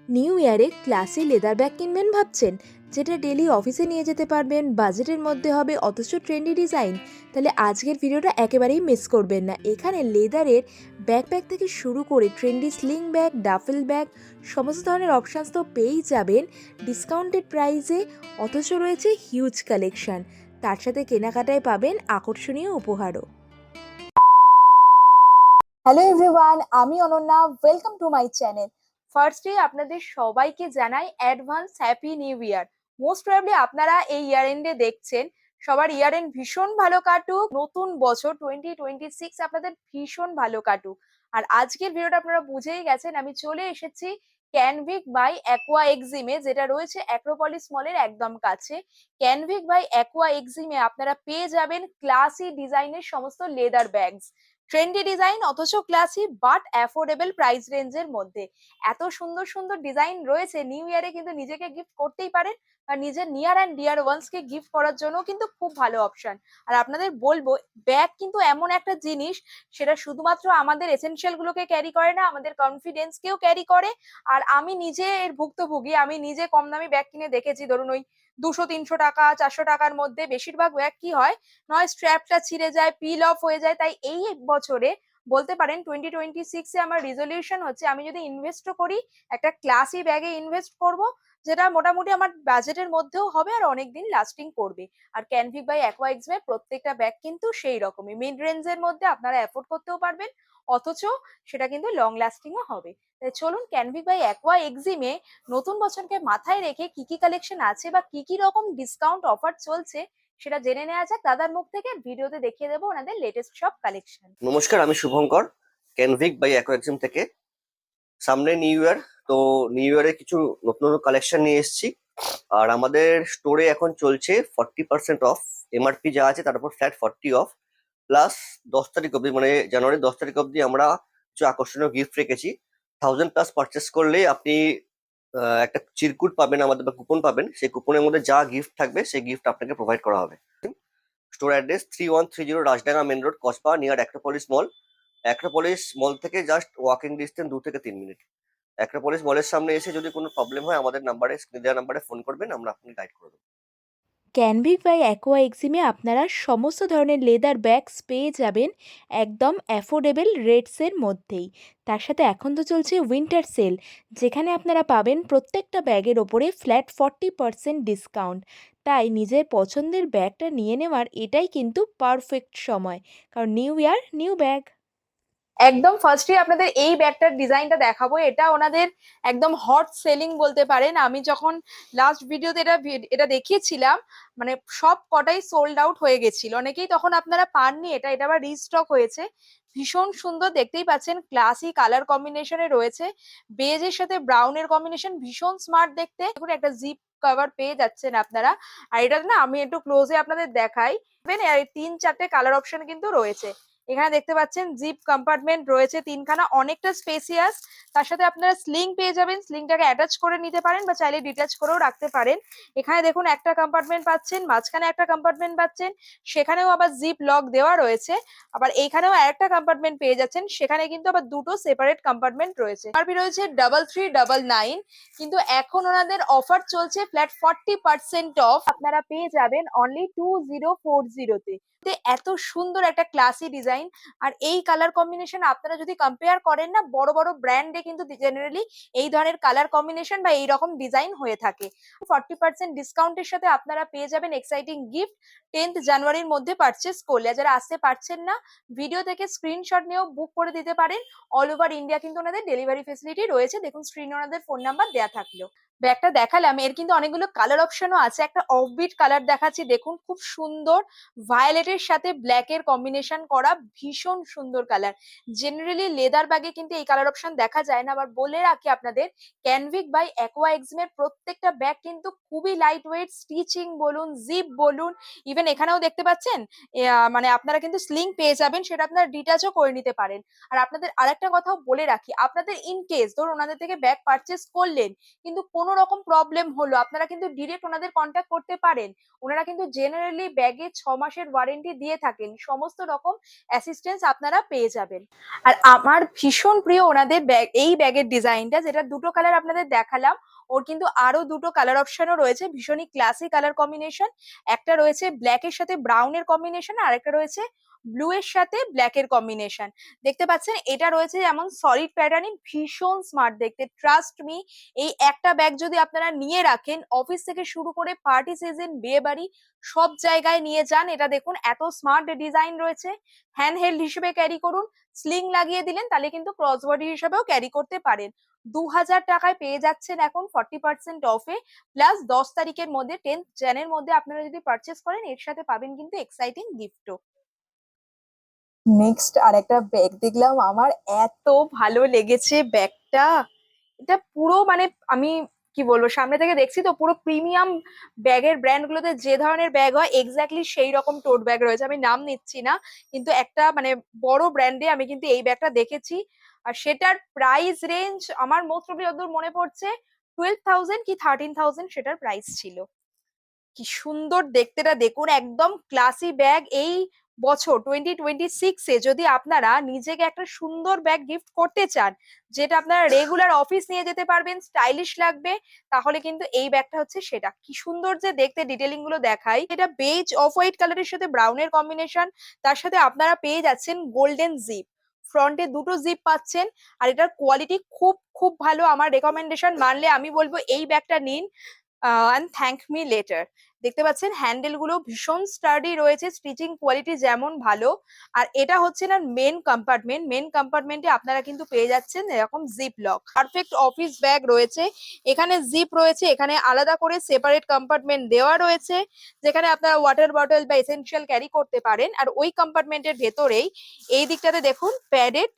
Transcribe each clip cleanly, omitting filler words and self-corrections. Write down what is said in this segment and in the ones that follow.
New ইয়ারে classy leather bag কিনবেন ভাবছেন, যেটা ডেলি অফিসে নিয়ে যেতে পারবেন, বাজেটের মধ্যে হবে অথচ ট্রেন্ডি ডিজাইন? তাহলে আজকের ভিডিওটা একেবারেই মিস করবেন না। এখানে লেদারের ব্যাকপ্যাক থেকে শুরু করে trendy sling bag, duffel bag, সমস্ত ধরনের অপশানস তো পেয়েই যাবেন ডিসকাউন্টেড প্রাইসে, অথচ রয়েছে হিউজ কালেকশন। তার সাথে কেনাকাটায় পাবেন আকর্ষণীয় উপহারও। হ্যালো এভরিওয়ান, আমি Ananya, welcome to my channel. ফার্স্টে আপনাদের সবাইকে জানাই advance happy new year. Most probably আপনারা এই ইয়ার এন্ডে দেখছেন, সবার ইয়ার এন্ড ভীষণ ভালো কাটুক, নতুন বছর 2026 আপনাদের ভীষণ ভালো কাটুক। আর আজকের ভিডিওটা আপনারা বুঝেই গেছেন, আমি চলে এসেছি ক্যানভিক বাই অ্যাকোয়া এক্সিমে, যেটা রয়েছে অ্যাক্রোপলিস মলের একদম কাছে। ক্যানভিক বাই অ্যাকোয়া এক্সিমে আপনারা পেয়ে যাবেন ক্লাসি ডিজাইনের সমস্ত লেদার ব্যাগস, ট্রেন্ডি ডিজাইন অথচ ক্লাসি বাট অ্যাফোর্ডেবল প্রাইস রেঞ্জের মধ্যে। এত সুন্দর সুন্দর ডিজাইন রয়েছে, নিউ ইয়ারে কিন্তু নিজেকে গিফট করতেই পারেন, আর নিজের near and deer once K gift করার জন্য কিন্তু খুব ভালো অপশন। আর আপনাদের বলবো, ব্যাগ কিন্তু এমন একটা জিনিস, সেটা শুধুমাত্র আমাদের এসেনশিয়াল গুলোকে ক্যারি করে না, আমাদের কনফিডেন্স কেও ক্যারি করে। আর আমি নিজে এর ভুক্তভোগী, আমি নিজে কম দামি ব্যাগ কিনে দেখেছি, ধরুন ওই 200-300 টাকা 400 টাকার মধ্যে বেশিরভাগ ব্যাগ কি হয়, নয় স্ট্র্যাপটা ছিঁড়ে যায়, পিল অফ হয়ে যায়। তাই এই বছরে বলতে পারেন 2026-এ আমার রিজলিউশন হচ্ছে, আমি যদি ইনভেস্ট করি, একটা ক্লাসি ব্যাগে ইনভেস্ট করব, যেটা মোটামুটি আমার বাজেটের মধ্যেও হবে আর অনেকদিন লাস্টিং করবে। আর ক্যানভিক বাই অ্যাকোয়া এক্সের প্রত্যেকটা ব্যাগ কিন্তু সেই রকমই মিড রেঞ্জের মধ্যে, আপনারা অ্যাফোর্ড করতেও পারবেন, অথচ সেটা কিন্তু লং লাস্টিংও হবে। তাই চলুন ক্যানভিক বাই অ্যাকোয়া এক্সিমে নতুন বছরকে মাথায় রেখে কি কি কালেকশন আছে বা কি কি রকম ডিসকাউন্ট অফার চলছে সেটা জেনে নেওয়া যাক দাদার মুখ থেকে। ভিডিওতে দেখিয়ে দেবো ওনাদের লেটেস্ট সব কালেকশন। নমস্কার, আমি শুভঙ্কর, ক্যানভিক বাই অ্যাকোয়ারিয়াম থেকে। সামনে নিউ ইয়ার, তো নিউ ইয়ারে কিছু নতুন নতুন কালেকশন নিয়ে এসেছি। আর আমাদের স্টোরে এখন চলছে 40% অফ। এমআরপি যা আছে তার উপর ফ্ল্যাট 40 অফ, প্লাস 10 তারিখ অব্দি, মানে জানুয়ারি 10 তারিখ অব্দি আমরা কিছু আকর্ষণীয় গিফট রেখেছি। 1000+ পারচেস করলে আপনি একটা চিরকুট পাবেন আমাদের, বা কুপন পাবেন। সেই কুপনের মধ্যে যা গিফট থাকবে সেই গিফট আপনাকে প্রোভাইড করা হবে। Store address 3130 Rajdanga main road, Kasba, near Acropolis mall. Acropolis mall থেকে জাস্ট ওয়াকিং ডিস্টেন্স 2 থেকে 3 মিনিট। অ্যাক্রোপলিস মলের সামনে এসে যদি কোনো প্রবলেম হয়, আমাদের নাম্বারে, স্ক্রিনে দেওয়া নাম্বারে ফোন করবেন, আমরা আপনাকে গাইড করে দেবো। ক্যানভিক বাই অ্যাকোয়া এক্সিমে আপনারা সমস্ত ধরনের লেদার ব্যাগস পেয়ে যাবেন একদম অ্যাফোর্ডেবল রেটসের মধ্যেই। তার সাথে এখন তো চলছে উইন্টার সেল, যেখানে আপনারা পাবেন প্রত্যেকটা ব্যাগের ওপরে ফ্ল্যাট 40% ডিসকাউন্ট। তাই নিজের পছন্দের ব্যাগটা নিয়ে নেওয়ার এটাই কিন্তু পারফেক্ট সময়, কারণ নিউ ইয়ার নিউ ব্যাগ। একদম ফার্স্টে আপনাদের এই ব্যাগটার ডিজাইনটা দেখাবো, এটা ওনাদের একদম হট সেলিং বলতে পারেন। আমি যখন লাস্ট ভিডিওতে এটা দেখিয়েছিলাম, মানে সব কটাই সোল্ড আউট হয়ে গেছিল, অনেকেই তখন আপনারা পাননি, এটা এটা আবার রিস্টক হয়েছে। ভীষণ সুন্দর, দেখতেই পাচ্ছেন ক্লাসি কালার কম্বিনেশনে রয়েছে, বেজের সাথে ব্রাউনের কম্বিনেশন, ভীষণ স্মার্ট দেখতে। দেখুন একটা জিপ কভার পেয়ে যাচ্ছেন আপনারা। আর এটা না আমি একটু ক্লোজে আপনাদের দেখাই, 3-4টে কালার অপশন কিন্তু রয়েছে। এখানে দেখতে পাচ্ছেন জিপ কম্পার্টমেন্ট রয়েছে তিনখানা, অনেকটা স্পেসিয়াস। তার সাথে আপনারা স্লিং পেয়ে যাবেন, স্লিংটাকে অ্যাটাচ করে নিতে পারেন বা চাইলে ডিটাচ করেও রাখতে পারেন। এখানে দেখুন একটা কম্পার্টমেন্ট পাচ্ছেন, মাঝখানে একটা কম্পার্টমেন্ট পাচ্ছেন, সেখানেও আবার জিপ লক দেওয়া রয়েছে। আবার এইখানেও আরেকটা কম্পার্টমেন্ট পেয়ে যাচ্ছেন, সেখানে কিন্তু আবার দুটো সেপারেট কম্পার্টমেন্ট রয়েছে। এমআরপি রয়েছে 3399, কিন্তু এখন ওনাদের অফার চলছে ফ্ল্যাট 40% অফ, আপনারা পেয়ে যাবেন অনলি 2040-তে। এত সুন্দর একটা ক্লাসি ডিজাইন। আর এই কালার কম্বিনেশন আপনারা যদি কম্পেয়ার করেন না, বড় বড় ব্র্যান্ডে কিন্তু জেনারেলি এই ধরনের কালার কম্বিনেশন বা এইরকম ডিজাইন হয়ে থাকে। 40% ডিসকাউন্টের সাথে আপনারা পেয়ে যাবেন এক্সাইটিং গিফট 10th জানুয়ারির মধ্যে পারচেস করলে। যারা আসতে পারছেন না, ভিডিও থেকে স্ক্রিনশট নিয়েও বুক করে দিতে পারেন। অল ওভার ইন্ডিয়া কিন্তু ওনাদের ডেলিভারি ফেসিলিটি রয়েছে, দেখুন স্ক্রিনে ওনাদের ফোন নাম্বার দেওয়া থাকলো। ব্যাগটা দেখালাম, এর কিন্তু অনেকগুলো কালার অপশনও আছে। একটা অফবিট কালার দেখাচ্ছি, দেখুন খুব সুন্দর, ভায়োলেটের সাথে ব্ল্যাক এর কম্বিনেশন করা, ভীষণ সুন্দর কালার। জেনারেলি লেদার ব্যাগে কিন্তু এই কালার অপশন দেখা যায় না। আবার বলে রাখি আপনাদের, ক্যানভিক বাই অ্যাকোয়া এক্সিমের প্রত্যেকটা ব্যাগ কিন্তু খুবই লাইট ওয়েট, স্টিচিং বলুন, জিপ বলুন, ইভেন এখানেও দেখতে পাচ্ছেন মানে আপনারা কিন্তু স্লিং পেয়ে যাবেন, সেটা আপনারা ডিটাচও করে নিতে পারেন। আর আপনাদের আরেকটা কথাও বলে রাখি, আপনাদের ইন কেস ধরুন ওনাদের থেকে ব্যাগ পারচেস করলেন, কিন্তু কোনো কোনো রকম প্রবলেম হলো আপনারা কিন্তু ডিরেক্ট ওনাদের কন্ট্যাক্ট করতে পারেন। ওনারা কিন্তু জেনারেলি ব্যাগে 6 মাসের ওয়ারেন্টি দিয়ে থাকেন, সমস্ত রকম অ্যাসিস্ট্যান্স আপনারা পেয়ে যাবেন। আর আমার ভীষণ প্রিয় ওনাদের ব্যাগ, এই ব্যাগের ডিজাইনটা, যেটা দুটো কালার আপনাদের দেখালাম, ওর কিন্তু আরো দুটো কালার অপশনও রয়েছে, ভীষণই ক্লাসি কালার কম্বিনেশন। একটা রয়েছে ব্ল্যাকের সাথে ব্রাউনের কম্বিনেশন, আর একটা রয়েছে ব্লু এর সাথে ব্ল্যাকের কম্বিনেশন। দেখতে পাচ্ছেন এটা রয়েছে যেমন সলিড প্যাটার্নিং, ভীষণ স্মার্ট দেখতে, ট্রাস্ট মি। এই একটা ব্যাগ যদি আপনারা নিয়ে রাখেন, অফিস থেকে শুরু করে পার্টি সিজন, বিয়ে বাড়ি, সব জায়গায় নিয়ে যান। এটা দেখুন এত স্মার্ট ডিজাইন রয়েছে, হ্যান্ড হেল্ড হিসেবে ক্যারি করুন, স্লিং লাগিয়ে দিলেন তাহলে কিন্তু ক্রসবডি হিসেবেও ক্যারি করতে পারেন। 2000 টাকায় পেয়ে যাচ্ছেন এখন 40% অফে, প্লাস 10 তারিখের মধ্যে 10th জানের মধ্যে আপনারা যদি পারচেস করেন এর সাথে পাবেন কিন্তু এক্সাইটিং গিফটও। নেক্সট আর একটা ব্যাগ দেখলাম, আমার এত ভালো লেগেছে ব্যাগটা। এটা পুরো মানে আমি কি বলবো, সামনে থেকে দেখছি তো, পুরো প্রিমিয়াম ব্যাগের ব্র্যান্ড গুলোতে যে ধরনের ব্যাগ হয় এক্স্যাক্টলি সেই রকম টোট ব্যাগ রয়েছে। আমি নাম নিচ্ছি না, কিন্তু একটা মানে বড় ব্র্যান্ডে আমি কিন্তু এই ব্যাগটা দেখেছি, আর সেটার প্রাইস রেঞ্জ আমার মোস্ট প্রবলি যতদূর মনে পড়ছে 12,000 কি 13,000 সেটার প্রাইস ছিল। কি সুন্দর দেখতেটা দেখুন, একদম ক্লাসি ব্যাগ। এই বছর 2026-এ যদি আপনারা নিজেকে একটা সুন্দর ব্যাগ গিফট করতে চান, যেটা আপনারা রেগুলার অফিস নিয়ে যেতে পারবেন, স্টাইলিশ লাগবে, তাহলে কিন্তু এই ব্যাগটা হচ্ছে সেটা। কি সুন্দর যে দেখতে, ডিটেলিং গুলো দেখাই, এটা বেজ অফ হোয়াইট কালারের সাথে ব্রাউনের কম্বিনেশন, তার সাথে আপনারা পেয়ে যাচ্ছেন গোল্ডেন জিপ, ফ্রন্টে দুটো জিপ পাচ্ছেন, আর এটার কোয়ালিটি খুব খুব ভালো। আমার রেকমেন্ডেশন মানলে আমি বলবো এই ব্যাগটা নিন, অ্যান্ড থ্যাংক মি লেটার। দেখতে পাচ্ছেন হ্যান্ডেল গুলো ভীষণ স্টার্ডি রয়েছে, স্টিচিং কোয়ালিটি যেমন ভালো। আর এটা হচ্ছে না মেন কম্পার্টমেন্ট, মেন কম্পার্টমেন্টে আপনারা কিন্তু পেয়ে যাচ্ছেন এরকম zip lock, perfect office bag রয়েছে। এখানে জিপ রয়েছে, এখানে আলাদা করে সেপারেট কম্পার্টমেন্ট দেওয়া রয়েছে, যেখানে আপনারা ওয়াটার বটল বা এসেনশিয়াল ক্যারি করতে পারেন। আর ওই কম্পার্টমেন্টের ভেতরেই এই দিকটাতে দেখুন প্যাডেড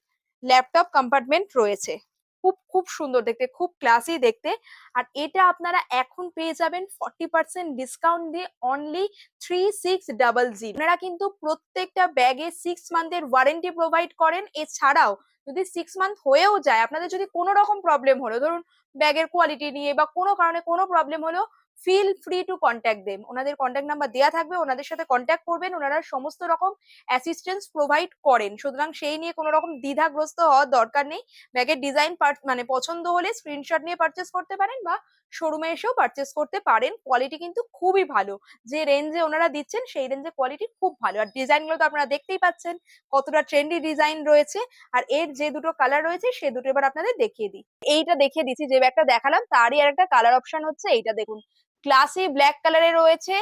ল্যাপটপ কম্পার্টমেন্ট রয়েছে। খুব খুব সুন্দর দেখতে, খুব ক্লাসি দেখতে। আর এটা আপনারা এখন পেয়ে যাবেন 40% ডিসকাউন্ট দিয়ে অনলি 3600। আপনারা কিন্তু প্রত্যেকটা ব্যাগে 6 মান্থের ওয়ারেন্টি প্রোভাইড করেন। এছাড়াও যদি 6 মান্থ হয়েও যায়, আপনাদের যদি কোনো রকম প্রবলেম হলো, ধরুন ব্যাগের কোয়ালিটি নিয়ে বা কোনো কারণে কোনো প্রবলেম হলো, feel free to contact them. ওনাদের কন্ট্যাক্ট নাম্বার দেওয়া থাকবে, ওনাদের সাথে কন্ট্যাক্ট করবেন, ওনারা সমস্ত রকম অ্যাসিস্ট্যান্স প্রোভাইড করেন। সুতরাং সেই নিয়ে কোনো রকম দ্বিধাগ্রস্ত হওয়ার দরকার নেই। ব্যাগের ডিজাইন মানে পছন্দ হলে স্ক্রিনশট নিয়ে পারচেস করতে পারেন বা শোরুমে এসেও পারচেস করতে পারেন। কোয়ালিটি কিন্তু খুবই ভালো, যে রেঞ্জে ওনারা দিচ্ছেন সেই রেঞ্জে কোয়ালিটি খুব ভালো। আর ডিজাইনগুলো তো আপনারা দেখতেই পাচ্ছেন কতটা ট্রেন্ডি ডিজাইন রয়েছে। আর এর যে দুটো কালার রয়েছে সে দুটো এবার আপনাদের দেখিয়ে দিই। এইটা দেখিয়ে দিচ্ছি, যে ব্যাগটা দেখালাম তারই আর একটা কালার অপশন হচ্ছে এইটা দেখুন, ক্লাসি ব্ল্যাক কালারে রয়েছে,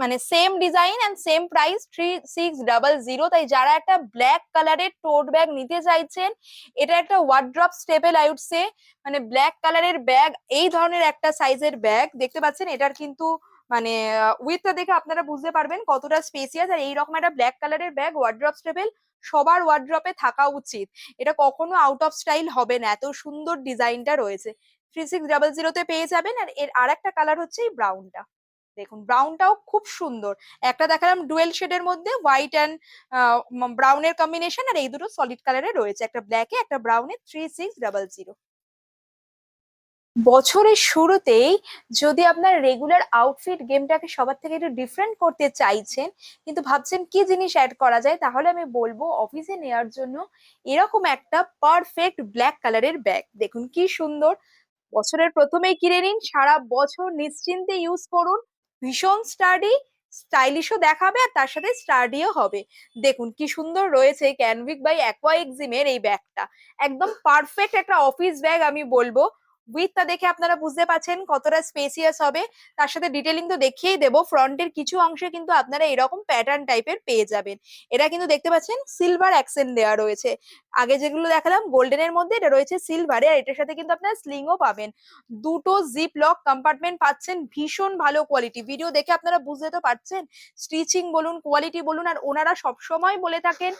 মানে same design and same price 3600। তাই যারা একটা ব্ল্যাক কালারের টোট ব্যাগ নিতে চাইছেন, এটা একটা wardrobe staple I would say, মানে ব্ল্যাক কালারের ব্যাগ, এই ধরনের একটা সাইজের ব্যাগ দেখতে পাচ্ছেন। এটার কিন্তু মানে উইথটা দেখে আপনারা বুঝতে পারবেন কতটা স্পেসিয়াস। আর এইরকম একটা ব্ল্যাক কালারের ব্যাগ ওয়ার্ড্রপ স্টেপল সবার ওয়ার্ড্রপে থাকা উচিত, এটা কখনো আউট অফ স্টাইল হবে না, এত সুন্দর ডিজাইনটা রয়েছে। 3600-তে পেয়ে যাবেন। আর এর আর একটা কালার হচ্ছে এই ব্রাউনটা, দেখুন ব্রাউনটাও খুব সুন্দর। একটা দেখালাম ডুয়েল শেডের মধ্যে হোয়াইট অ্যান্ড ব্রাউনের কম্বিনেশন, আর এই দুটো সলিড কালারে রয়েছে, একটা ব্ল্যাকে একটা ব্রাউনে। 3600। বছরের শুরুতেই যদি আপনার রেগুলার আউটফিট গেমটাকে সবার থেকে একটু ডিফারেন্ট করতে চাইছেন, কিন্তু ভাবছেন কি জিনিস অ্যাড করা যায়, তাহলে আমি বলবো অফিসে নেওয়ার জন্য এরকম একটা পারফেক্ট ব্ল্যাক কালারের ব্যাগ। দেখুন কি সুন্দর, বছরের প্রথমেই কিনে নিন, সারা বছর নিশ্চিন্তে ইউজ করুন, ভীষণ স্টাডি, স্টাইলিশও দেখাবে আর তার সাথে স্টাডিও হবে। দেখুন কি সুন্দর রয়েছে ক্যানভিক বাই অ্যাকোয়া এক্সিমের এই ব্যাগটা, একদম পারফেক্ট একটা অফিস ব্যাগ আমি বলবো। উইথটা দেখে আপনারা বুঝতে পারছেন কতটা স্পেসিয়াস হবে। তার সাথে ডিটেলিং তো দেখিয়েই দেবো, ফ্রন্টের কিছু অংশে কিন্তু আপনারা এরকম প্যাটার্ন টাইপের পেয়ে যাবেন। এটা কিন্তু দেখতে পাচ্ছেন সিলভার অ্যাকসেন্ট দেওয়া রয়েছে, আগে যেগুলো দেখালাম গোল্ডেনের মধ্যে, এটা রয়েছে সিলভারে। আর এটার সাথে কিন্তু আপনারা স্লিংও পাবেন, দুটো জিপ লক কম্পার্টমেন্ট পাচ্ছেন, ভীষণ ভালো কোয়ালিটি। ভিডিও দেখে আপনারা বুঝতে তো পারছেন, স্টিচিং বলুন, কোয়ালিটি বলুন। আর ওনারা সবসময় বলে থাকেন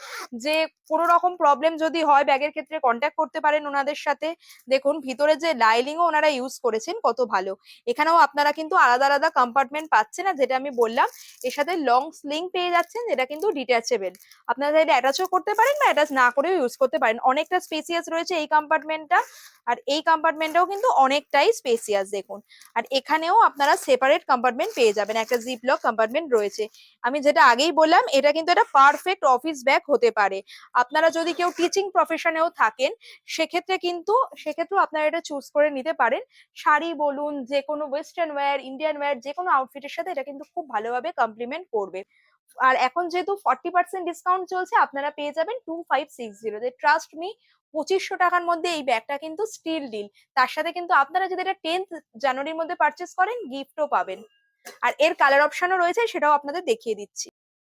যে কোনো রকম প্রবলেম যদি হয় ব্যাগের ক্ষেত্রে কন্ট্যাক্ট করতে পারেন ওনাদের সাথে। দেখুন ভিতরে যে স্টাইলিংও ওনারা ইউজ করেছেন, কত ভালো। এখানেও আপনারা কিন্তু আলাদা আলাদা কম্পার্টমেন্ট পাচ্ছেন, আর যেটা আমি বললাম এর সাথে লং স্লিং পেয়ে যাচ্ছেন, যেটা কিন্তু ডিট্যাচেবল। আপনারা চাইলে অ্যাটাচও করতে পারেন বা অ্যাটাচ না করেও ইউজ করতে পারেন। অনেকটা স্পেসিয়াস রয়েছে এই কম্পার্টমেন্টটা, আর এই কম্পার্টমেন্টটাও কিন্তু অনেকটাই স্পেসিয়াস দেখুন। আর এখানেও আপনারা সেপারেট কম্পার্টমেন্ট পেয়ে যাবেন, একটা জিপ লক কম্পার্টমেন্ট রয়েছে। আমি যেটা আগেই বললাম, এটা কিন্তু একটা পারফেক্ট অফিস ব্যাগ হতে পারে। আপনারা যদি কেউ টিচিং প্রফেশনেও থাকেন সেক্ষেত্রেও আপনারা এটা চুজ করে নিতে পারেন। শাড়ি বলুন, যে কোনো ওয়েস্টার্ন ওয়্যার, ইন্ডিয়ান ওয়্যার, যে কোনো আউটফিটের সাথে এটা কিন্তু খুব ভালোভাবে কমপ্লিমেন্ট করবে। আর এখন যেহেতু 40% ডিসকাউন্ট চলছে, আপনারা পেয়ে যাবেন 2560, ট্রাস্ট মি। 2500 টাকার মধ্যে এই ব্যাগটা কিন্তু স্টিল ডিল। তার সাথে কিন্তু আপনারা যদি এটা 10th জানুয়ারির মধ্যে পারচেস করেন, গিফটও পাবেন। আর এর কালার অপশনও রয়েছে, সেটাও আপনাদের দেখিয়ে দিচ্ছি।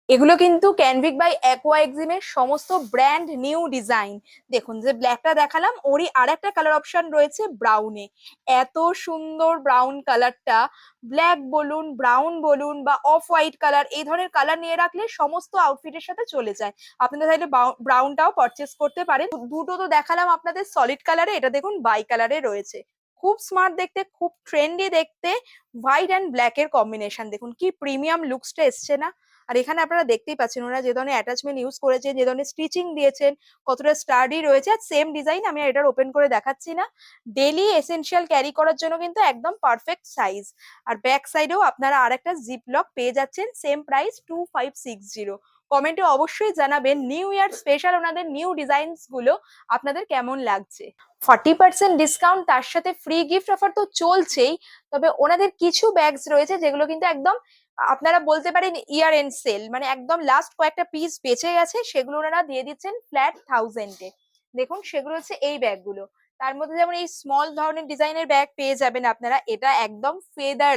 এগুলো কিন্তু ক্যানভিক বাই অ্যাকোয়া এক্সিমের সমস্ত ব্র্যান্ড নিউ ডিজাইন। দেখুন, যে ব্ল্যাকটা দেখালাম ওরই আর একটা কালার অপশন রয়েছে ব্রাউনে। এত সুন্দর ব্রাউন কালারটা, ব্ল্যাক বলুন, ব্রাউন বলুন বা অফ হোয়াইট কালার, এই ধরনের কালার নিয়ে রাখলে সমস্ত আউটফিটের সাথে চলে যায়। আপনারা চাইলে ব্রাউনটাও পারচেস করতে পারেন। দুটো তো দেখালাম আপনাদের সলিড কালারে, এটা দেখুন বাই কালারে রয়েছে। খুব স্মার্ট দেখতে, খুব ট্রেন্ডি দেখতে। হোয়াইট অ্যান্ড ব্ল্যাক এর কম্বিনেশন দেখুন কি প্রিমিয়াম লুকসটা এসছে না। আর এখানে আপনারা দেখতেই পাচ্ছেন ওরা যে ধরনের অ্যাটাচমেন্ট ইউজ করেছে, যে ধরনের স্টিচিং দিয়েছেন, কতটা স্টাডি রয়েছে। আর সেম ডিজাইন আমি এটার ওপেন করে দেখাচ্ছি না। ডেলি এসেনশিয়াল ক্যারি করার জন্য কিন্তু একদম পারফেক্ট সাইজ। আর ব্যাক সাইডেও আপনারা আর একটা জিপ লক পেয়ে যাচ্ছেন, সেম প্রাইস 2560। কমেন্টে অবশ্যই জানাবেন নিউ ইয়ার স্পেশাল ওনাদের নিউ ডিজাইনস গুলো আপনাদের কেমন লাগছে। 40% ডিসকাউন্ট, তার সাথে ফ্রি গিফট অফার তো চলছেই। তবে ওনাদের কিছু ব্যাগস রয়েছে যেগুলো কিন্তু একদম আপনারা বলতে পারেন ইয়ার এন্ড সেল, মানে একদম লাস্ট কয়েকটা পিস বেঁচে গেছে, সেগুলো ওনারা দিয়ে দিচ্ছেন ফ্ল্যাট 1000-এ। দেখুন সেগুলো হচ্ছে এই ব্যাগগুলো। তার মধ্যে যেমন এই স্মল ধরনের ডিজাইনের ব্যাগ পেয়ে যাবেন আপনারা, এটা একদম ফেদার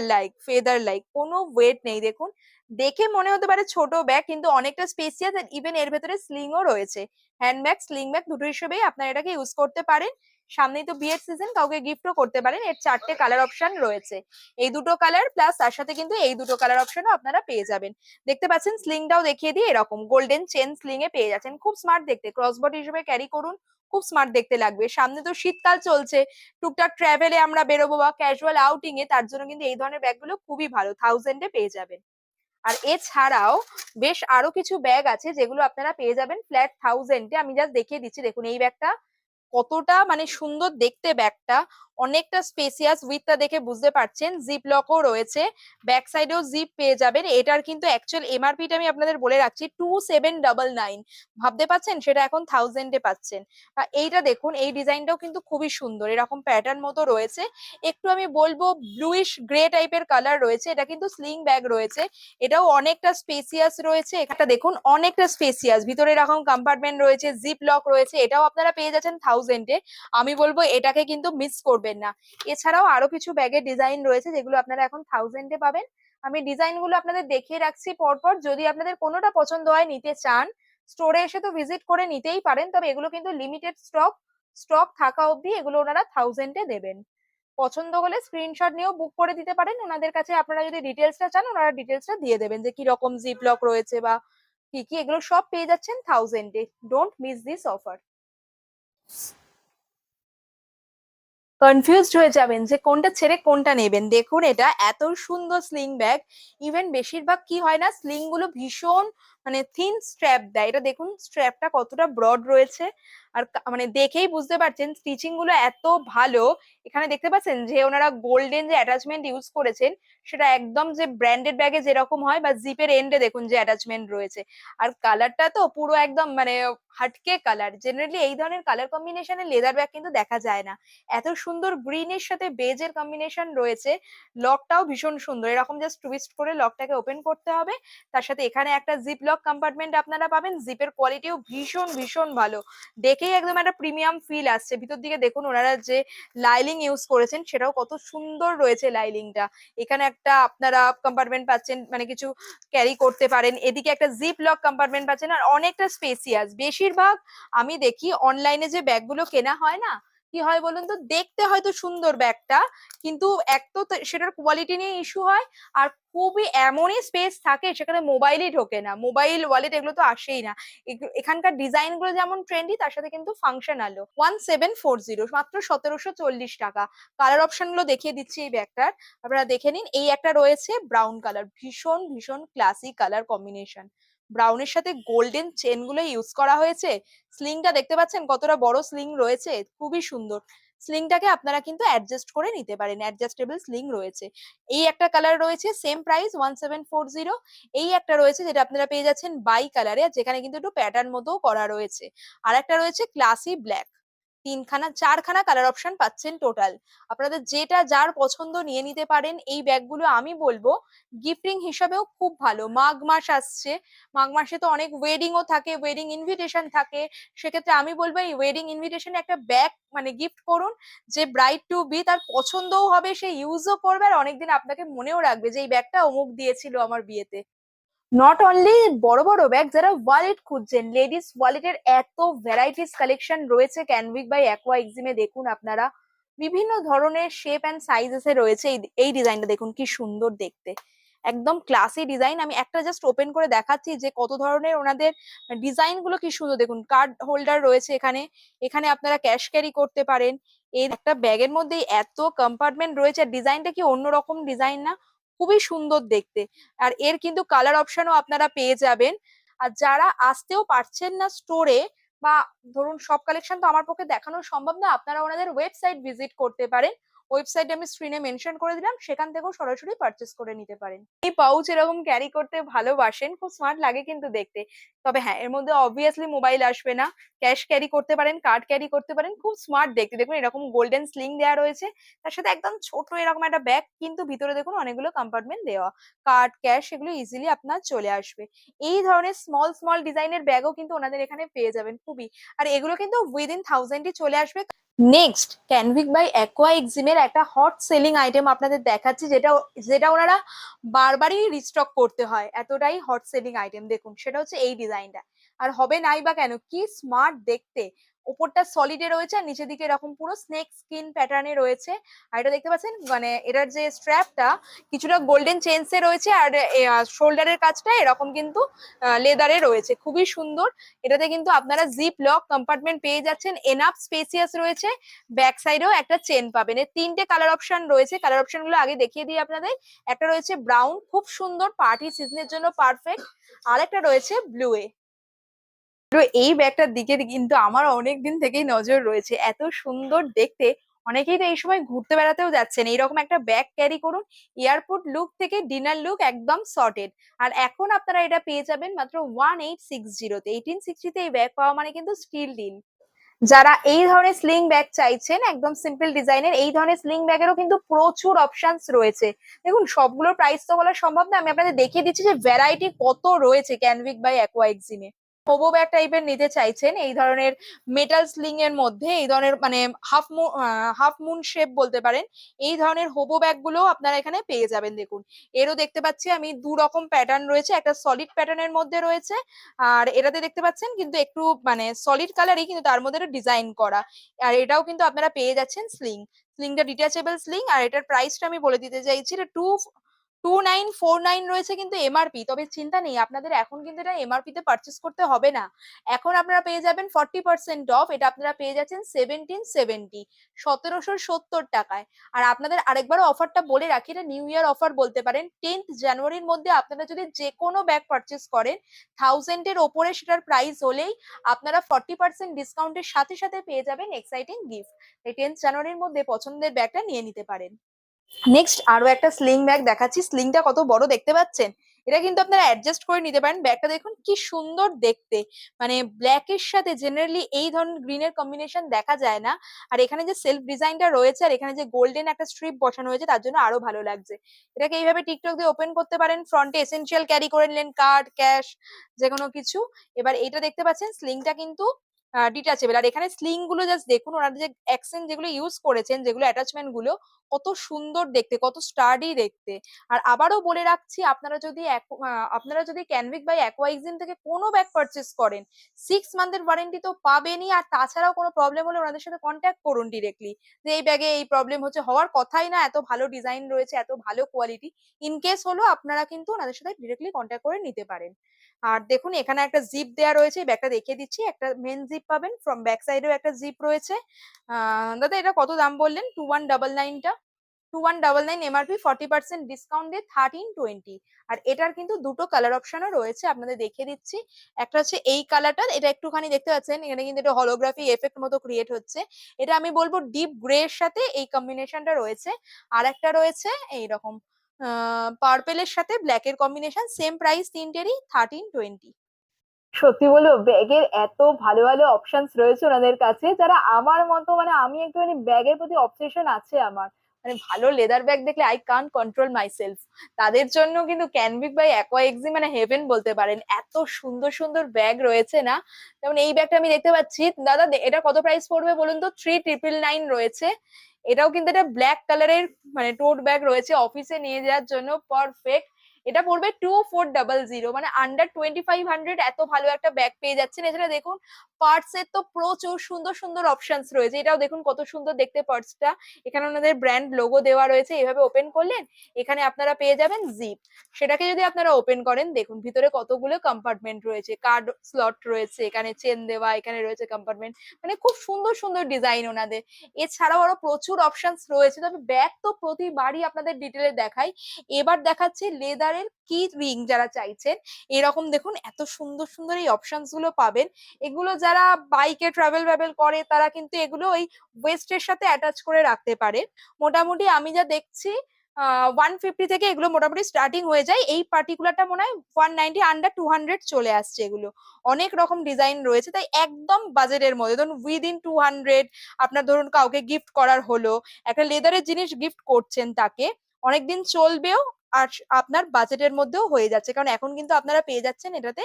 লাইক কোনো ওয়েট নেই। দেখুন, দেখে মনে হতে পারে ছোট ব্যাগ, কিন্তু অনেকটা স্পেসিয়াস। আর ইভেন এর ভেতরে স্লিংও রয়েছে। হ্যান্ড ব্যাগ, স্লিং ব্যাগ দুটো হিসেবেই আপনারা এটাকে ইউজ করতে পারেন। সামনেই তো বিয়ের সিজন, কাউকে গিফটও করতে পারেন। এর 4টে কালার অপশন রয়েছে, এই দুটো কালার প্লাস তার সাথে কিন্তু এই দুটো কালার অপশনও আপনারা পেয়ে যাবেন। দেখতে পাচ্ছেন স্লিংটাও দেখিয়ে দিয়ে, এরকম গোল্ডেন চেন স্লিং এ পেয়ে যাচ্ছেন। খুব স্মার্ট দেখতে, ক্রসবডি হিসেবে ক্যারি করুন, খুব স্মার্ট দেখতে লাগবে। সামনে তো শীতকাল চলছে, টুকটাক ট্রাভেলে আমরা বেরোবো বা ক্যাজুয়াল আউটিং এ, তার জন্য কিন্তু এই ধরনের ব্যাগগুলো খুবই ভালো, 1000-এ পেয়ে যাবেন। আর এছাড়াও বেশ আরো কিছু ব্যাগ আছে যেগুলো আপনারা পেয়ে যাবেন ফ্ল্যাট 1000-এ। আমি জাস্ট দেখিয়ে দিচ্ছি, দেখুন এই ব্যাগটা কতটা মানে সুন্দর দেখতে। ব্যাগটা অনেকটা স্পেসিয়াস, উইথটা দেখে বুঝতে পারছেন। জিপ লকও রয়েছে, ব্যাক সাইডেও জিপ পেয়ে যাবেন। এটার কিন্তু অ্যাকচুয়াল এমআরপিটা আমি আপনাদের বলে রাখছি 2799। ভাবতে পাচ্ছেন, সেটা এখন 1000-এ পাচ্ছেন। এইটা দেখুন, এই ডিজাইনটাও কিন্তু খুবই সুন্দর, এরকম প্যাটার্ন মতো রয়েছে। একটু আমি বলবো ব্লুইশ গ্রে টাইপের কালার রয়েছে। এটা কিন্তু স্লিং ব্যাগ রয়েছে, এটাও অনেকটা স্পেসিয়াস রয়েছে। এটা দেখুন অনেকটা স্পেসিয়াস, ভিতরে এরকম কম্পার্টমেন্ট রয়েছে, জিপ লক রয়েছে। এটাও আপনারা পেয়ে যাচ্ছেন 1000-এ। আমি বলবো এটাকে কিন্তু মিস করবেন না। এছাড়াও আরো কিছু ব্যাগের ডিজাইন রয়েছে যেগুলো আপনারা এখন 1000-এ পাবেন। আমি ডিজাইন গুলো আপনাদের দেখিয়ে রাখছি পরপর, যদি আপনাদের কোনোটা পছন্দ হয় নিতে চান, স্টোরে এসে তো ভিজিট করে নিতেই পারেন। তবে এগুলো কিন্তু লিমিটেড স্টক থাকা অবধি এগুলো ওনারা 1000-এ দেবেন। পছন্দ হলে স্ক্রিনশট নিয়েও বুক করে দিতে পারেন ওনাদের কাছে। আপনারা যদি ডিটেলসটা চান, ওনারা ডিটেলসটা দিয়ে দেবেন, যে কি রকম জিপ লক রয়েছে বা কি কি, এগুলো সব পেয়ে যাচ্ছেন 1000-এ। Don't miss this offer. Confused হয়ে যাবেন যে কোনটা ছেড়ে কোনটা নেবেন। দেখুন এটা এত সুন্দর স্লিং ব্যাগ। ইভেন বেশিরভাগ কি হয় না, স্লিং গুলো ভীষণ মানে থিন স্ট্র্যাপ দেয়। এটা দেখুন স্ট্র্যাপটা কতটা ব্রড রয়েছে। আর মানে দেখেই বুঝতে পারছেন স্টিচিং গুলো এত ভালো। এখানে দেখতে পাচ্ছেন যে ওনারা গোল্ডেন যে অ্যাটাচমেন্ট ইউজ করেছেন, সেটা একদম যে ব্র্যান্ডেড ব্যাগে যেরকম হয়, বা জিপের এন্ডে দেখুন যে অ্যাটাচমেন্ট রয়েছে। আর কালারটা তো পুরো একদম মানে হাটকে কালার। জেনারেলি এই ধরনের কালার কম্বিনেশনে লেদার ব্যাগ কিন্তু দেখা যায় না। এত সুন্দর গ্রিনের সাথে বেজের কম্বিনেশন রয়েছে। লকটাও ভীষণ সুন্দর, এরকম জাস্ট টুইস্ট করে লকটাকে ওপেন করতে হবে। তার সাথে এখানে একটা জিপ লক কম্পার্টমেন্ট আপনারা পাবেন। জিপের কোয়ালিটিও ভীষণ ভীষণ ভালো, দেখেই একদম একটা প্রিমিয়াম ফিল আসছে। ভিতর দিকে দেখুন ওনারা যে লাইলিং ইউজ করেছেন, সেটাও কত সুন্দর রয়েছে লাইলিংটা। এখানে একটা আপনারা কম্পার্টমেন্ট পাচ্ছেন, মানে কিছু ক্যারি করতে পারেন। এদিকে একটা জিপ লক কম্পার্টমেন্ট পাচ্ছেন, আর অনেকটা স্পেসিয়াস। বেশিরভাগ আমি দেখি অনলাইনে যে ব্যাগগুলো কেনা হয় না, কি হয় বলুন তো, দেখতে হয়তো সুন্দর ব্যাগটা, কিন্তু এক তো সেটার কোয়ালিটি নিয়ে ইস্যু হয়, আর খুবই এমনই স্পেস থাকে সেখানে মোবাইলই ঢোকে না, মোবাইল ওয়ালেট এগুলো তো আসেই না। এখানকার ডিজাইন গুলো যেমন ট্রেন্ডি, তার সাথে কিন্তু ফাংশনালও। 1740, মাত্র 1740 টাকা। কালার অপশন গুলো দেখিয়ে দিচ্ছি এই ব্যাগটার, আপনারা দেখে নিন। এই একটা রয়েছে ব্রাউন কালার, ভীষণ ভীষণ ক্লাসিক কালার কম্বিনেশন, ব্রাউনের সাথে গোল্ডেন চেন গুলো ইউজ করা হয়েছে। স্লিংটা দেখতে পাচ্ছেন কতটা বড় স্লিং রয়েছে, খুবই সুন্দর। স্লিংটাকে আপনারা কিন্তু অ্যাডজাস্ট করে নিতে পারেন, অ্যাডজাস্টেবল স্লিং রয়েছে। এই একটা কালার রয়েছে, সেম প্রাইস 1740। এই একটা রয়েছে যেটা আপনারা পেয়ে যাচ্ছেন বাই কালারে, যেখানে কিন্তু একটু প্যাটার্ন মতো করা রয়েছে। আর একটা রয়েছে ক্লাসি ব্ল্যাক। চারখানা কালার অপশন পাচ্ছেন টোটাল। আপনাদের যেটা যার পছন্দ নিয়ে নিতে পারেন। এই ব্যাগগুলো আমি বলবো গিফটিং হিসাবেও খুব ভালো। মাঘ মাস আসছে, মাঘ মাসে তো অনেক ওয়েডিং ও থাকে, ওয়েডিং ইনভিটেশন থাকে। সেক্ষেত্রে আমি বলবো এই ওয়েডিং ইনভিটেশনে একটা ব্যাগ মানে গিফট করুন, যে ব্রাইড টু বি তার পছন্দও হবে, সে ইউজও করবে, আর অনেকদিন আপনাকে মনেও রাখবে যে এই ব্যাগটা অমুক দিয়েছিল আমার বিয়েতে। নট অনলি বড় বড় ব্যাগ, যারা ওয়ালেট খুঁজছেন, লেডিস ওয়ালেটের এত ভ্যারাইটিস কালেকশন রয়েছে ক্যানভিক বাই অ্যাকোয়া এক্সিমে। দেখুন আপনারা, বিভিন্ন ধরনের শেপ অ্যান্ড সাইজেসে রয়েছে। এই ডিজাইনটা দেখুন কি সুন্দর দেখতে, একদম ক্লাসি ডিজাইন। আমি একটা জাস্ট ওপেন করে দেখাচ্ছি যে কত ধরনের ওনাদের ডিজাইন গুলো কি সুন্দর দেখুন। কার্ড হোল্ডার রয়েছে এখানে, এখানে আপনারা ক্যাশ ক্যারি করতে পারেন। এই একটা ব্যাগের মধ্যে এত কম্পার্টমেন্ট রয়েছে, আর ডিজাইনটা কি অন্যরকম ডিজাইন না, খুবই সুন্দর দেখতে। আর এর কিন্তু কালার অপশনও আপনারা পেয়ে যাবেন। আর যারা আসতেও পারছেন না স্টোরে, বা ধরুন সব কালেকশন তো আমার পক্ষে দেখানো সম্ভব না, আপনারা ওনাদের ওয়েবসাইট ভিজিট করতে পারেন। ওয়েবসাইট আমি স্ক্রিনে মেনশন করে দিলাম, সেখান থেকেও সরাসরি পারচেস করে নিতে পারেন। এই পাউচ এরকম ক্যারি করতে ভালোবাসেন, খুব স্মার্ট লাগে কিন্তু দেখতে। তবে হ্যাঁ, এর মধ্যে অবভিয়াসলি মোবাইল আসবে না। ক্যাশ ক্যারি করতে পারেন, কার্ড ক্যারি করতে পারেন, খুব স্মার্ট দেখতে। দেখুন এরকম গোল্ডেন স্লিং দেওয়া রয়েছে, তার সাথে একদম ছোট এরকম একটা ব্যাগ, কিন্তু ভিতরে দেখুন অনেকগুলো কম্পার্টমেন্ট দেওয়া। কার্ড, ক্যাশ এগুলো ইজিলি আপনার চলে আসবে। এই ধরনের স্মল স্মল ডিজাইনের ব্যাগও কিন্তু ওনাদের এখানে পেয়ে যাবেন খুবই। আর এগুলো কিন্তু উইদিন 1000-ই চলে আসবে। নেক্সট, ক্যানভিক বাই অ্যাকোয়া এক্সিমের একটা হট সেলিং আইটেম আপনাদের দেখাচ্ছি, যেটা যেটা ওনারা বারবারই রিস্টক করতে হয়, এতটাই হট সেলিং আইটেম। দেখুন সেটা হচ্ছে এই ডিজাইনটা, আর হবে নাই বা কেন, কি স্মার্ট দেখতে। ওপরটা সলিডে রয়েছে, আর নিচের দিকে এরকম পুরো স্নেক স্কিন প্যাটার্নে রয়েছে। আর এটা দেখতে পাচ্ছেন মানে এটার যে স্ট্র্যাপটা কিছুটা গোল্ডেন চেনসে রয়েছে, আর শোল্ডারের কাজটা এরকম কিন্তু লেদারে রয়েছে, খুবই সুন্দর। এটাতে কিন্তু আপনারা জিপ লক কম্পার্টমেন্ট পেয়ে যাচ্ছেন, এনাফ স্পেসিয়াস রয়েছে। ব্যাক সাইডেও একটা চেন পাবেন। এর তিনটে কালার অপশন রয়েছে, কালার অপশন গুলো আগে দেখিয়ে দিই আপনাদের। একটা রয়েছে ব্রাউন, খুব সুন্দর, পার্টি সিজনের জন্য পারফেক্ট। আর একটা রয়েছে ব্লু এ। তো এই ব্যাগটার দিকে কিন্তু আমার অনেক দিন থেকেই নজর রয়েছে, এত সুন্দর দেখতে। অনেকেই তো এই সময় ঘুরতে বেড়াতেও যাচ্ছেন, এইরকম একটা ব্যাগ ক্যারি করুন। এয়ারপোর্ট লুক থেকে ডিনার লুক একদম সর্টেড। আর এখন আপনারা এটা পেয়ে যাবেন মাত্র 1860-তে। 1860-তে এই ব্যাগ পাওয়া মানে কিন্তু স্টিল ডিল। যারা এই ধরনের স্লিং ব্যাগ চাইছেন, একদম সিম্পল ডিজাইনের, এই ধরনের স্লিং ব্যাগেরও কিন্তু প্রচুর অপশনস রয়েছে। দেখুন সবগুলোর প্রাইস তো বলা সম্ভব না, আমি আপনাদের দেখিয়ে দিচ্ছি যে ভ্যারাইটি কত রয়েছে ক্যানভিক বাই অ্যাকোয়া এক্সিমে। হোবো ব্যাগ টাইপের নিতে চাইছেন এই ধরনের মেটাল স্লিং এর মধ্যে, এই ধরনের মানে হাফ মুন শেপ বলতে পারেন, এই ধরনের হোবো ব্যাগ গুলো আপনারা এখানে পেয়ে যাবেন। দেখুন এরও দেখতে পাচ্ছি আমি দু রকম প্যাটার্ন রয়েছে, একটা সলিড প্যাটার্নের মধ্যে রয়েছে, আর এটাতে দেখতে পাচ্ছেন কিন্তু একটু মানে সলিড কালারই, কিন্তু তার মধ্যে ডিজাইন করা। আর এটাও কিন্তু আপনারা পেয়ে যাচ্ছেন স্লিংটা ডিটাচেবল স্লিং। আর এটার প্রাইসটা আমি বলে দিতে চাইছি, এটা 2949 রয়েছে কিন্তু এমআরপি। তবে চিন্তা নেই, আপনাদের এখন কিন্তু এটা এমআরপি তে পারচেস করতে হবে না। এখন আপনারা পেয়ে যাবেন 40% অফ, এটা আপনারা পেয়ে যাচ্ছেন 1770, 1770 টাকায়। আর আপনাদের আরেকবার অফারটা বলে রাখি, এটা নিউ ইয়ার অফার বলতে পারেন। 10th জানুয়ারির মধ্যে আপনারা যদি যে কোনো ব্যাগ পারচেস করেন 1000-এর ওপরে, সেটার প্রাইস হলেই আপনারা 40% ডিসকাউন্টের সাথে সাথে পেয়ে যাবেন এক্সাইটিং গিফট। এই 10th জানুয়ারির মধ্যে পছন্দের ব্যাগটা নিয়ে নিতে পারেন। নেক্সট আরো একটা স্লিং ব্যাগ দেখাচ্ছি, স্লিংটা কত বড় দেখতে পাচ্ছেন। এটা কিন্তু আপনারা অ্যাডজাস্ট করে নিতে পারেন। ব্যাগটা দেখুন কি সুন্দর দেখতে, মানে ব্ল্যাক এর সাথে জেনারেলি এই ধরনের গ্রিনের কম্বিনেশন দেখা যায় না। আর এখানে যে সেলফ ডিজাইনটা রয়েছে, আর এখানে যে গোল্ডেন একটা স্ট্রিপ বসানো হয়েছে, তার জন্য আরো ভালো লাগছে। এটাকে এইভাবে টিকটক দিয়ে ওপেন করতে পারেন, ফ্রন্টে এসেনশিয়াল ক্যারি করে নিলেন, কার্ড, ক্যাশ, যে কোনো কিছু। এবার এইটা দেখতে পাচ্ছেন স্লিংটা কিন্তু ডিটাচেবল। আর এখানে স্লিং গুলো জাস্ট দেখুন, ওনারা যে অ্যাকসেন্ট যেগুলো ইউজ করেছেন, যেগুলো অ্যাটাচমেন্ট গুলো কত সুন্দর দেখতে, কত স্টাডি দেখতে। আর আবারও বলে রাখছি, আপনারা যদি ক্যানভিক বাই অ্যাকোয়াইজিন থেকে কোনো ব্যাগ পারচেস করেন, 6 মান্থের ওয়ারেন্টি তো পাবেনই, আর তাছাড়াও কোনো প্রবলেম হলে ওনাদের সাথে কন্ট্যাক্ট করুন ডিরেক্টলি, যে এই ব্যাগে এই প্রবলেম হচ্ছে, হওয়ার কথাই না, এত ভালো ডিজাইন রয়েছে, এত ভালো কোয়ালিটি। ইন কেস হলো আপনারা কিন্তু ওনাদের সাথে ডিরেক্টলি কন্ট্যাক্ট করে নিতে পারেন। আর দেখুন এখানে একটা জিপ দেওয়া রয়েছে, এই ব্যাগটা দেখিয়ে দিচ্ছি, একটা মেন জিপ পাবেন, ফ্রম ব্যাক সাইডেও একটা জিপ রয়েছে। দাদা এটা কত দাম বললেন? 2199টা? 2199 এমআরপি, 40% ডিসকাউন্ট দিয়ে 1320। আর এটার কিন্তু দুটো কালার অপশনও রয়েছে, আপনাদের দেখিয়ে দিচ্ছি। একটা হচ্ছে এই কালারটা, এটা একটুখানি দেখতে পাচ্ছেন এখানে কিন্তু এটা হলোগ্রাফি এফেক্ট মতো ক্রিয়েট হচ্ছে, এটা আমি বলবো ডিপ গ্রে এর সাথে এই কম্বিনেশনটা রয়েছে। আর একটা রয়েছে এইরকম পার্পেলের সাথে ব্ল্যাক এর কম্বিনেশন, সেম প্রাইস তিনটেরই 1320। সত্যি বলবো ব্যাগের এত ভালো ভালো অপশনস রয়েছে ওনাদের কাছে, যারা আমার মতো, মানে আমি একটুখানি ব্যাগের প্রতি অবসেশন আছে আমার, মানে ভালো লেদার ব্যাগ দেখলে I can't control my self. তাদের জন্য কিন্তু ক্যানভিক বাই অ্যাকোয়া এক্সি মানে হেভেন বলতে পারেন, এত সুন্দর সুন্দর ব্যাগ রয়েছে না। যেমন এই ব্যাগটা আমি দেখতে পাচ্ছি, দাদা এটা কত প্রাইস পড়বে বলুন তো? 3999 রয়েছে। এটাও কিন্তু এটা ব্ল্যাক কালারের মানে টোট ব্যাগ রয়েছে, অফিসে নিয়ে যাওয়ার জন্য পারফেক্ট। এটা পড়বে 2400, মানে আন্ডার 2500 এত ভালো একটা ব্যাগ পেয়ে যাচ্ছেন। এছাড়া দেখুন পার্টস এর তো প্রচুর সুন্দর সুন্দর অপশনস রয়েছে, এটাও দেখুন কত সুন্দর দেখতে পার্টসটা। এখানে ওনাদের ব্র্যান্ড লোগো দেওয়া রয়েছে, এভাবে ওপেন করলেন এখানে আপনারা পেয়ে যাবেন জিপ। সেটাকে যদি আপনারা ওপেন করেন, দেখুন ভিতরে কতগুলো কম্পার্টমেন্ট রয়েছে, কার্ড স্লট রয়েছে, এখানে চেন দেওয়া, এখানে রয়েছে কম্পার্টমেন্ট, মানে খুব সুন্দর সুন্দর ডিজাইন ওনাদের। এছাড়াও আরো প্রচুর অপশনস রয়েছে, তবে ব্যাগ তো প্রতিবারই আপনাদের ডিটেলে দেখাই। এবার দেখাচ্ছি লেদারের কি রিং যারা চাইছেন, এরকম দেখুন এত সুন্দর সুন্দর এই অপশনস গুলো পাবেন। এগুলো যারা বাইকে ট্রাভেল ভ্যাভেল করে তারা কিন্তু এগুলো ওই ওয়েস্টের সাথে অ্যাটাচ করে রাখতে পারে। মোটামুটি আমি যা দেখছি 150 থেকে এগুলো মোটামুটি স্টার্টিং হয়ে যায়, এই পার্টিকুলারটা মনে হয় 190, আন্ডার 200 চলে আসছে এগুলো। অনেক রকম ডিজাইন রয়েছে, তাই একদম বাজেটের মধ্যে, ধরুন উইদিন 200, আপনার ধরুন কাউকে গিফট করার হলো, একটা লেদারের জিনিস গিফট করছেন তাকে, অনেকদিন চলবেও, আর আপনার বাজেটের মধ্যেও হয়ে যাচ্ছে, কারণ এখন কিন্তু আপনারা পেয়ে যাচ্ছেন এটাতে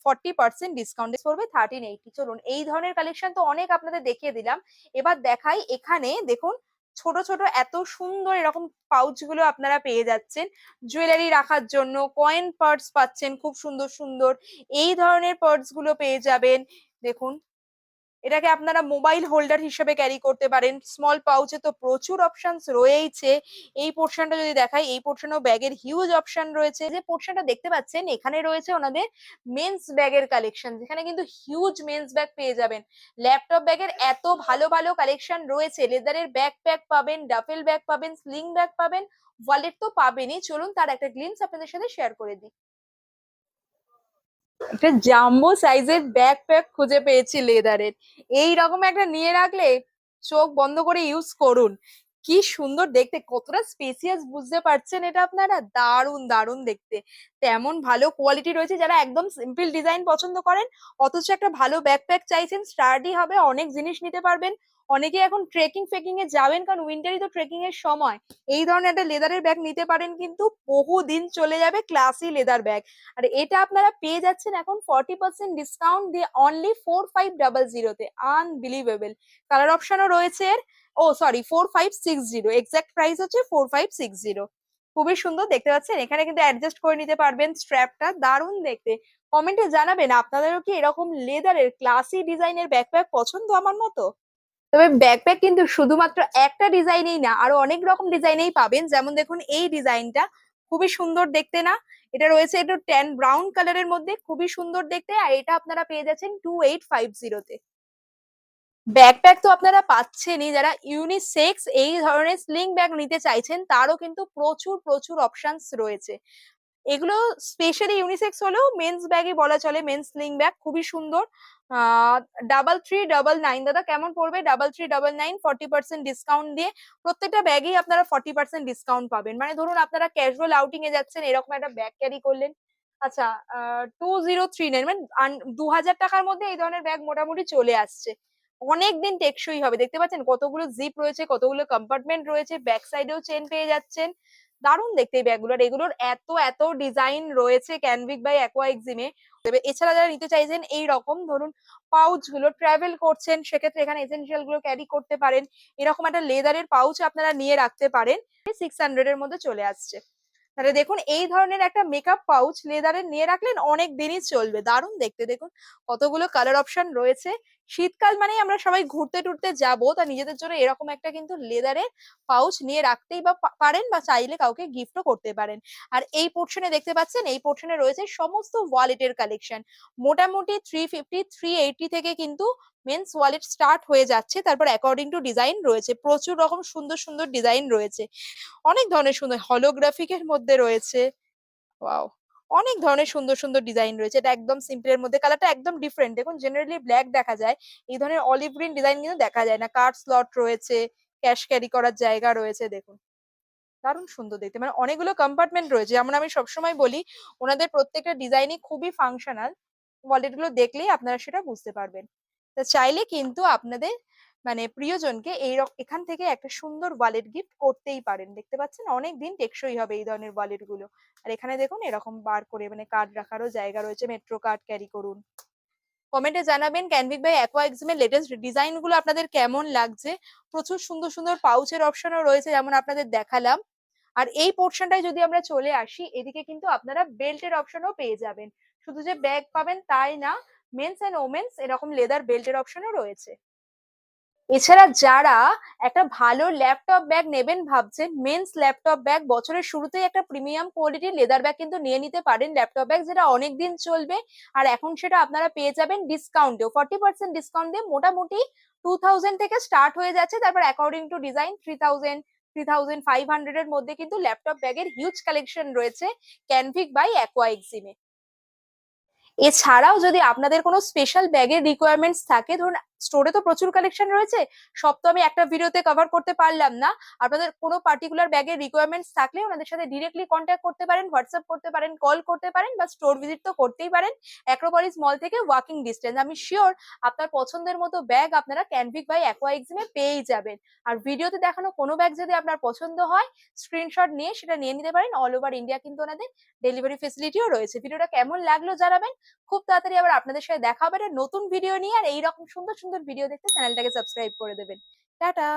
40% ডিসকাউন্ট পড়বে 1380। চলুন এই ধরনের কালেকশন তো অনেক আপনাদের দেখিয়ে দিলাম, এবার দেখাই এখানে দেখুন ছোট ছোট এত সুন্দর এরকম পাউচ গুলো আপনারা পেয়ে যাচ্ছেন, জুয়েলারি রাখার জন্য কয়েন পার্টস পাচ্ছেন খুব সুন্দর সুন্দর, এই ধরনের পার্টস গুলো পেয়ে যাবেন। দেখুন এটাকে আপনারা মোবাইল হোল্ডার হিসেবে ক্যারি করতে পারেন, স্মল পাউচে তো প্রচুর অপশনস রয়েছে। এই পোর্শনটা যদি দেখাই, এই পোর্শনেও ব্যাগের হিউজ অপশন রয়েছে। যে পোর্শনটা দেখতে পাচ্ছেন এখানে রয়েছে ওনাদের মেন্স ব্যাগের কালেকশন, যেখানে কিন্তু হিউজ মেন্স ব্যাগ পেয়ে যাবেন। ল্যাপটপ ব্যাগের এত ভালো ভালো কালেকশন রয়েছে, লেদারের ব্যাকপ্যাক পাবেন, ডাফেল ব্যাগ পাবেন, স্লিং ব্যাগ পাবেন, ওয়ালেট তো পাবেনই। চলুন তার একটা গ্লিমস আপনাদের সাথে শেয়ার করে দিই। একটা জাম্বো সাইজের ব্যাকপ্যাক খুঁজে পেয়েছি লেদারের, এই রকম একটা নিয়ে রাখলে চোখ বন্ধ করে ইউজ করুন। কি সুন্দর দেখতে, কতটা স্পেসিয়াস বুঝতে পারছেন এটা আপনারা? দারুন দারুন দেখতে, তেমন ভালো কোয়ালিটি রয়েছে। যারা একদম সিম্পল ডিজাইন পছন্দ করেন অথচ একটা ভালো ব্যাকপ্যাক চাইছেন, স্টার্ডি হবে, অনেক জিনিস নিতে পারবেন। অনেকে এখন ট্রেকিং ফেকিং এ যাবেন, কারণ উইন্টারই তো ট্রেকিং এর সময়, এই ধরনের একটা লেদারের ব্যাগ নিতে পারেন, কিন্তু বহুদিন চলে যাবে, ক্লাসি লেদার ব্যাগ। আর এটা আপনারা পেয়ে যাচ্ছেন এখন 40% ডিসকাউন্ট দিয়ে অনলি 4500-তে, আনবিলিভেবল। কালার অপশনও রয়েছে এর, ও সরি 4560, এক্সাক্ট প্রাইস হচ্ছে 4560। খুবই সুন্দর দেখতে পাচ্ছেন, এখানে কিন্তু অ্যাডজাস্ট করে নিতে পারবেন স্ট্র্যাপটা, দারুণ দেখতে। কমেন্টে জানাবেন আপনাদেরও কি এরকম লেদারের ক্লাসি ডিজাইনের ব্যাকপ্যাক পছন্দ আমার মতো। তবে ব্যাকপ্যাক কিন্তু শুধুমাত্র একটা ডিজাইনেই না, আরো অনেক রকম ডিজাইনেই পাবেন। যেমন দেখুন এই ডিজাইনটা খুবই সুন্দর দেখতে না, এটা রয়েছে একটু ট্যান ব্রাউন কালারের মধ্যে, খুবই সুন্দর দেখতে, আর এটা আপনারা পেয়ে যাচ্ছেন 2850-তে। ব্যাকপ্যাক তো আপনারা পাচ্ছেনই, যারা ইউনিসেক্স এই ধরনের স্লিং ব্যাগ নিতে চাইছেন তারও কিন্তু প্রচুর প্রচুর অপশনস রয়েছে। এগুলো স্পেশালি ইউনিসেক্স হলেও মেন্স ব্যাগই বলা চলে, মেন্স স্লিং ব্যাগ খুবই সুন্দর। 3399, দাদা কেমন পড়বে? 3399, 40% ডিসকাউন্ট দিয়ে প্রত্যেকটা ব্যাগেই আপনারা 40% ডিসকাউন্ট পাবেন। মানে ধরুন আপনারা ক্যাজুয়াল আউটিং এ যাচ্ছেন, এরকম একটা ব্যাগ ক্যারি করলেন, আচ্ছা 2039, মানে 2000 টাকার মধ্যে এই ধরনের ব্যাগ মোটামুটি চলে আসছে, অনেকদিন টেকসই হবে। দেখতে পাচ্ছেন কতগুলো জিপ রয়েছে, কতগুলো কম্পার্টমেন্ট রয়েছে, ব্যাক সাইডেও চেন পেয়ে যাচ্ছেন। দারুণ দেখতে এই ব্যাগগুলো। আর এগুলোর এত এত ডিজাইন রয়েছে ক্যানভিক বাই অ্যাকোয়া এক্সিমে। এছাড়া যারা নিতে চাইছেন এই রকম ধরুন পাউচ গুলো, ট্রাভেল করছেন সেক্ষেত্রে এখানে এসেনশিয়াল গুলো ক্যারি করতে পারেন, এরকম একটা লেদারের পাউচ আপনারা নিয়ে রাখতে পারেন। 600 এর মধ্যে চলে আসছে। তাহলে দেখুন এই ধরনের একটা মেকআপ পাউচ লেদারের নিয়ে রাখলেন অনেক দিনই চলবে। দারুণ দেখতে, দেখুন কতগুলো কালার অপশন রয়েছে। শীতকাল মানেই আমরা সবাই ঘুরতে টুরতে যাবো, তা নিজেদের জন্য এরকম একটা কিন্তু লেদারের পাউচ নিয়ে রাখতেই বা পারেন, বা চাইলে কাউকে গিফটও করতে পারেন। আর এই পোর্শনে দেখতে পাচ্ছেন, এই পোর্শনে রয়েছে সমস্ত ওয়ালেটের কালেকশন। মোটামুটি 350 380 থেকে কিন্তু মেন্স ওয়ালেট স্টার্ট হয়ে যাচ্ছে। তারপর অ্যাকর্ডিং টু ডিজাইন রয়েছে, প্রচুর রকম সুন্দর সুন্দর ডিজাইন রয়েছে, অনেক ধরনের সুন্দর হলোগ্রাফিকের মধ্যে রয়েছে। ওয়াও, অনেক ধরনের সুন্দর সুন্দর ডিজাইন রয়েছে। এটা একদম সিম্পলের মধ্যে, কালারটা একদম ডিফারেন্ট। দেখুন জেনারেলি ব্ল্যাক দেখা যায়, এই ধরনের অলিভ গ্রিন ডিজাইন কিন্তু দেখা যায় না। কার্ড স্লট রয়েছে, ক্যাশ ক্যারি করার জায়গা রয়েছে, দেখুন দারুণ সুন্দর দেখতে। মানে অনেকগুলো কম্পার্টমেন্ট রয়েছে, যেমন আমি সবসময় বলি ওনাদের প্রত্যেকটা ডিজাইনই খুবই ফাংশনাল। ওয়ালেট গুলো দেখলেই আপনারা সেটা বুঝতে পারবেন। তা চাইলে কিন্তু আপনাদের মানে প্রিয়জনকে এখান থেকে একটা সুন্দর ওয়ালেট গিফট করতেই পারেন। দেখতে পাচ্ছেন অনেক দিন টেকসই হবে এই ধরনের ওয়ালেট গুলো। আর এখানে দেখুন এরকম বার করে মানে কার্ড রাখারও জায়গা রয়েছে, মেট্রো কার্ড ক্যারি করুন। কমেন্টে জানাবেন ক্যানভিক বাই অ্যাকোয়া এক্সিমের লেটেস্ট ডিজাইন গুলো আপনাদের কেমন লাগছে। প্রচুর সুন্দর সুন্দর পাউচের অপশনও রয়েছে যেমন আপনাদের দেখালাম। আর এই পোর্শনটায় যদি আমরা চলে আসি, এদিকে কিন্তু আপনারা বেল্টের অপশনও পেয়ে যাবেন। শুধু যে ব্যাগ পাবেন তাই না, মেন্স এন্ড ওমেন্স এরকম লেদার বেল্টের অপশনও রয়েছে। এছাড়া যারা একটা ভালো ল্যাপটপ ব্যাগ নেবেন ভাবছেন, মেন্স ল্যাপটপ ব্যাগ বছরের শুরুতেই একটা প্রিমিয়াম কোয়ালিটির লেদার ব্যাগ কিন্তু নিয়ে নিতে পারেন। ল্যাপটপ ব্যাগ যেটা অনেক দিন চলবে, আর এখন সেটা আপনারা পেয়ে যাবেন ডিসকাউন্টেও। 40% ডিসকাউন্ট দিয়ে মোটামুটি 2000 থেকে স্টার্ট হয়ে যাচ্ছে। তারপর অ্যাকর্ডিং টু ডিজাইন 3000 3500 এর মধ্যে কিন্তু ল্যাপটপ ব্যাগের হিউজ কালেকশন রয়েছে ক্যানভিক বাই অ্যাকোয়া এক্সিমে। এছাড়াও যদি আপনাদের কোনো স্পেশাল ব্যাগের রিকোয়ারমেন্টস থাকে, ধরুন স্টোরে তো প্রচুর কালেকশন রয়েছে, সব তো আমি একটা ভিডিওতে কভার করতে পারলাম না। আপনাদের কোনো পার্টিকুলার ব্যাগের রিকোয়ারমেন্টস থাকলে ওনাদের সাথে ডিরেক্টলি কন্ট্যাক্ট করতে পারেন, হোয়াটসঅ্যাপ করতে পারেন, কল করতে পারেন, বা স্টোর ভিজিট তো করতেই পারেন। অ্যাক্রোপলিস মল থেকে ওয়াকিং ডিস্টেন্স। আমি শিওর আপনার পছন্দের মতো ব্যাগ আপনারা ক্যানভিক বাই অ্যাকোয়া এক্সিমে পেয়েই যাবেন। আর ভিডিওতে দেখানো কোনো ব্যাগ যদি আপনার পছন্দ হয়, স্ক্রিনশট নিয়ে সেটা নিয়ে নিতে পারেন। অল ওভার ইন্ডিয়া কিন্তু ওনাদের ডেলিভারি ফেসিলিটিও রয়েছে। ভিডিওটা কেমন লাগলো জানাবেন। খুব তাড়াতাড়ি আবার আপনাদের সাথে দেখা হবে একটা নতুন ভিডিও নিয়ে। আর এইরকম সুন্দর সুন্দর ভিডিও দেখতে চ্যানেলটাকে সাবস্ক্রাইব করে দেবেন। টাটা।